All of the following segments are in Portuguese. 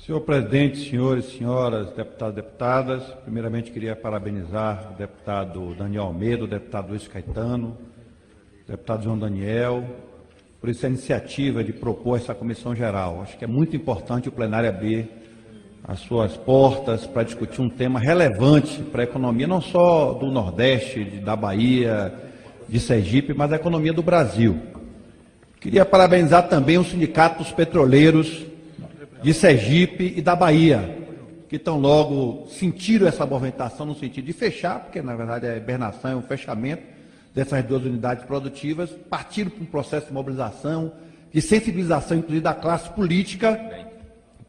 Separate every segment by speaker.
Speaker 1: Senhor presidente, senhores e senhoras, deputados e deputadas, primeiramente queria parabenizar o deputado Daniel Almeida, o deputado Luiz Caetano, o deputado João Daniel, por essa iniciativa de propor essa comissão geral. Acho que é muito importante o plenário abrir as suas portas para discutir um tema relevante para a economia, não só do Nordeste, da Bahia, de Sergipe, mas da economia do Brasil. Queria parabenizar também os sindicatos petroleiros de Sergipe e da Bahia, que tão logo sentiram essa movimentação no sentido de fechar, porque na verdade a hibernação é um fechamento dessas duas unidades produtivas, partiram para um processo de mobilização, de sensibilização, inclusive da classe política,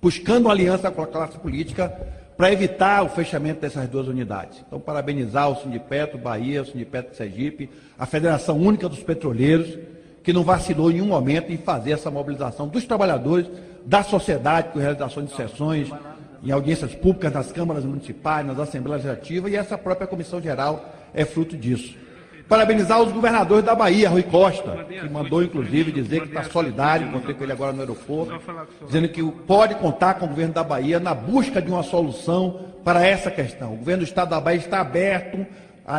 Speaker 1: buscando uma aliança com a classe política para evitar o fechamento dessas duas unidades. Então, parabenizar o Sindipetro Bahia, o Sindipetro Sergipe, a Federação Única dos Petroleiros, que não vacilou em nenhum momento em fazer essa mobilização dos trabalhadores, da sociedade, com realização de sessões, em audiências públicas, nas câmaras municipais, nas assembleias legislativas, e essa própria comissão geral é fruto disso. Parabenizar os governadores da Bahia, Rui Costa, que mandou, inclusive, dizer que está solidário, encontrei com ele agora no aeroporto, dizendo que pode contar com o governo da Bahia na busca de uma solução para essa questão. O governo do Estado da Bahia está aberto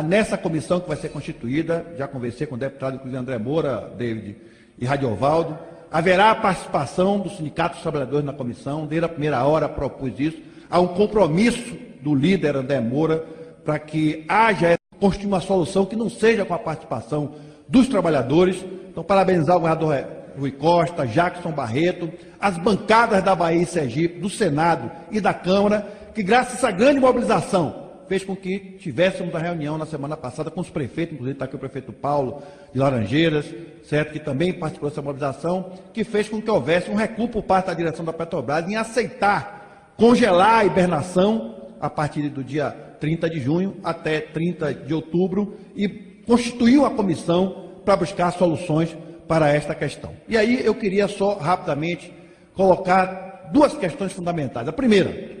Speaker 1: nessa comissão que vai ser constituída, já conversei com o deputado, inclusive André Moura, David e Radiovaldo. Haverá a participação dos sindicatos trabalhadores na comissão, desde a primeira hora propus isso. Há um compromisso do líder André Moura para que haja construir uma solução que não seja com a participação dos trabalhadores. Então, parabenizar o governador Rui Costa, Jackson Barreto, as bancadas da Bahia e Sergipe, do Senado e da Câmara, que graças a essa grande mobilização fez com que tivéssemos a reunião na semana passada com os prefeitos, inclusive está aqui o prefeito Paulo de Laranjeiras, certo, que também participou dessa mobilização, que fez com que houvesse um recuo por parte da direção da Petrobras em aceitar congelar a hibernação a partir do dia 30 de junho até 30 de outubro e constituiu a comissão para buscar soluções para esta questão. E aí eu queria só rapidamente colocar duas questões fundamentais. A primeira,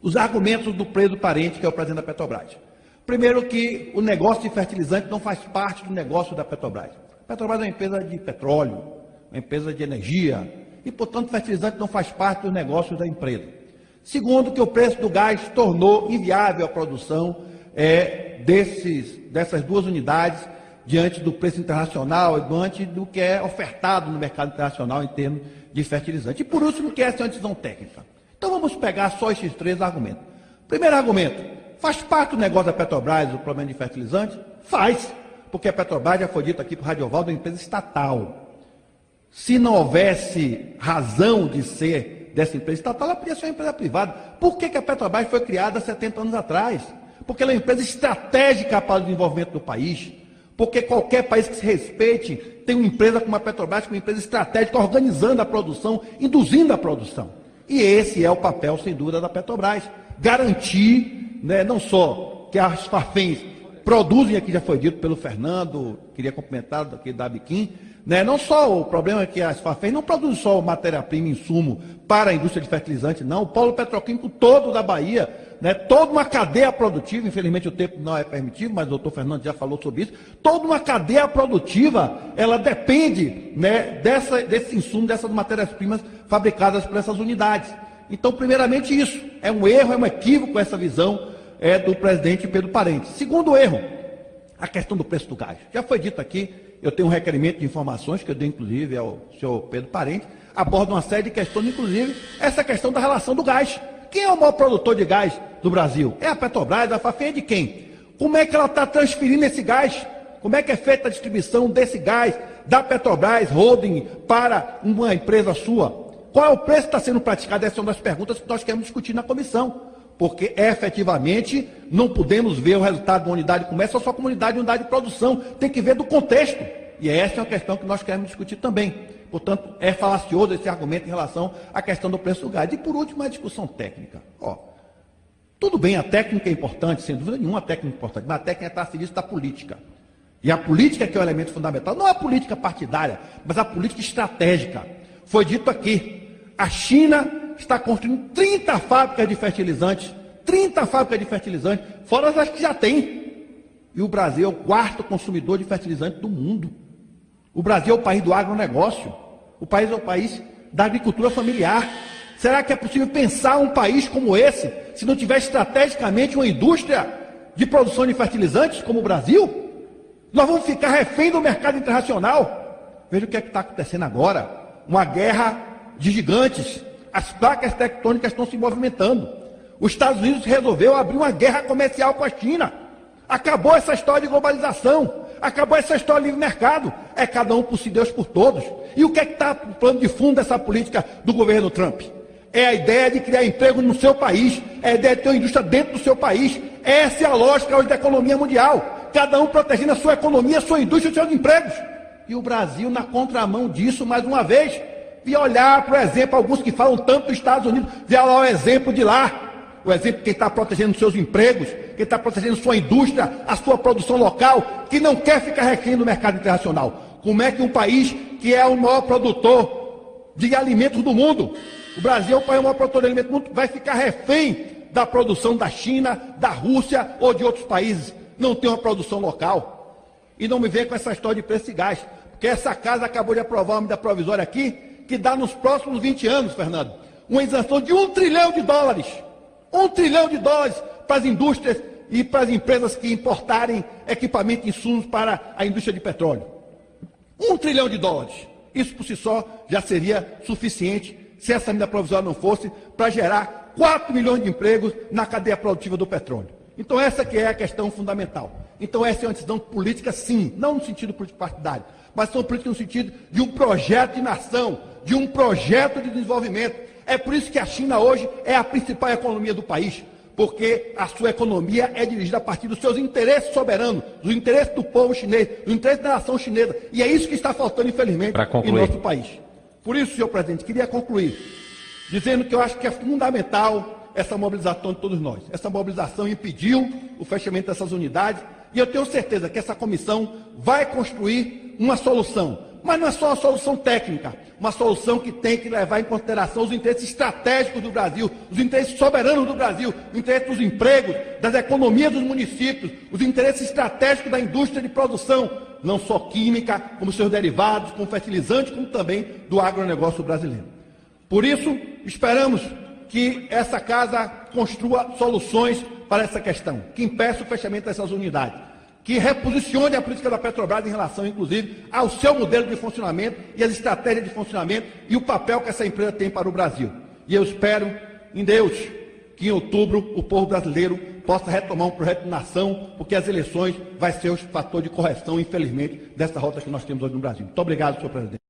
Speaker 1: os argumentos do preso parente, que é o presidente da Petrobras. Primeiro, que o negócio de fertilizante não faz parte do negócio da Petrobras. A Petrobras é uma empresa de petróleo, uma empresa de energia, e, portanto, fertilizante não faz parte dos negócios da empresa. Segundo, que o preço do gás tornou inviável a produção dessas duas unidades diante do preço internacional e diante do que é ofertado no mercado internacional em termos de fertilizante. E, por último, que essa é uma decisão técnica. Então, vamos pegar só esses três argumentos. Primeiro argumento, faz parte do negócio da Petrobras o problema de fertilizante? Faz, porque a Petrobras, já foi dito aqui por Radiovaldo, é uma empresa estatal. Se não houvesse razão de ser dessa empresa estatal, ela podia ser uma empresa privada. Por que a Petrobras foi criada há 70 anos atrás? Porque ela é uma empresa estratégica para o desenvolvimento do país. Porque qualquer país que se respeite tem uma empresa como a Petrobras, uma empresa estratégica, organizando a produção, induzindo a produção. E esse é o papel, sem dúvida, da Petrobras. Garantir, não só que as Fafens produzem, aqui já foi dito pelo Fernando, queria cumprimentar aqui da Biquim, não só o problema é que as Fafens não produzem só matéria-prima e insumo para a indústria de fertilizante, não. O polo petroquímico todo da Bahia, toda uma cadeia produtiva, infelizmente o tempo não é permitido, mas o doutor Fernando já falou sobre isso, toda uma cadeia produtiva, ela depende desse insumo, dessas matérias-primas fabricadas por essas unidades. Então, primeiramente isso, é um erro, é um equívoco essa visão do presidente Pedro Parente. Segundo erro, a questão do preço do gás. Já foi dito aqui, eu tenho um requerimento de informações que eu dei, inclusive, ao senhor Pedro Parente, aborda uma série de questões, inclusive essa questão da relação do gás. Quem é o maior produtor de gás do Brasil? É a Petrobras, a Fafem é de quem? Como é que ela está transferindo esse gás? Como é que é feita a distribuição desse gás da Petrobras Holding para uma empresa sua? Qual é o preço que está sendo praticado? Essa é uma das perguntas que nós queremos discutir na comissão. Porque, efetivamente, não podemos ver o resultado de uma unidade de comércio só como unidade de produção. Tem que ver do contexto. E essa é uma questão que nós queremos discutir também. Portanto, é falacioso esse argumento em relação à questão do preço do gás. E, por último, a discussão técnica. Tudo bem, a técnica é importante, sem dúvida nenhuma, a técnica é importante, mas a técnica está a serviço da política. E a política que é o elemento fundamental, não a política partidária, mas a política estratégica. Foi dito aqui, a China está construindo 30 fábricas de fertilizantes, fora as que já tem. E o Brasil é o quarto consumidor de fertilizante do mundo. O Brasil é o país do agronegócio. O país é o país da agricultura familiar. Será que é possível pensar um país como esse, se não tiver estrategicamente uma indústria de produção de fertilizantes como o Brasil? Nós vamos ficar refém do mercado internacional. Veja o que é que está acontecendo agora. Uma guerra de gigantes. As placas tectônicas estão se movimentando. Os Estados Unidos resolveu abrir uma guerra comercial com a China. Acabou essa história de globalização. Acabou essa história de livre mercado. É cada um por si, Deus por todos. E o que é que está no plano de fundo dessa política do governo Trump? É a ideia de criar emprego no seu país. É a ideia de ter uma indústria dentro do seu país. Essa é a lógica hoje da economia mundial. Cada um protegendo a sua economia, a sua indústria e os seus empregos. E o Brasil, na contramão disso, mais uma vez, e olhar, por exemplo, alguns que falam tanto dos Estados Unidos, ver lá o exemplo de lá. O exemplo de quem está protegendo seus empregos, quem está protegendo sua indústria, a sua produção local, que não quer ficar refém do mercado internacional. Como é que um país que é o maior produtor de alimentos do mundo, o Brasil é o maior produtor de alimentos do mundo, vai ficar refém da produção da China, da Rússia ou de outros países? Não tem uma produção local. E não me venha com essa história de preço de gás, porque essa casa acabou de aprovar uma medida provisória aqui, que dá nos próximos 20 anos, Fernando, uma isenção de $1 trilhão. $1 trilhão para as indústrias e para as empresas que importarem equipamento e insumos para a indústria de petróleo. $1 trilhão. Isso por si só já seria suficiente, se essa medida provisória não fosse, para gerar 4 milhões de empregos na cadeia produtiva do petróleo. Então essa que é a questão fundamental. Então essa é uma decisão política, sim, não no sentido político partidário, mas são políticas no sentido de um projeto de nação, de um projeto de desenvolvimento. É por isso que a China hoje é a principal economia do país, porque a sua economia é dirigida a partir dos seus interesses soberanos, dos interesses do povo chinês, dos interesses da nação chinesa. E é isso que está faltando, infelizmente, em nosso país. Por isso, senhor presidente, queria concluir dizendo que eu acho que é fundamental essa mobilização de todos nós. Essa mobilização impediu o fechamento dessas unidades e eu tenho certeza que essa comissão vai construir uma solução. Mas não é só uma solução técnica, uma solução que tem que levar em consideração os interesses estratégicos do Brasil, os interesses soberanos do Brasil, os interesses dos empregos, das economias dos municípios, os interesses estratégicos da indústria de produção, não só química, como seus derivados, como fertilizantes, como também do agronegócio brasileiro. Por isso, esperamos que essa casa construa soluções para essa questão, que impeça o fechamento dessas unidades, que reposicione a política da Petrobras em relação, inclusive, ao seu modelo de funcionamento e as estratégias de funcionamento e o papel que essa empresa tem para o Brasil. E eu espero, em Deus, que em outubro o povo brasileiro possa retomar um projeto de nação, porque as eleições vai ser o fator de correção, infelizmente, dessa rota que nós temos hoje no Brasil. Muito obrigado, senhor presidente.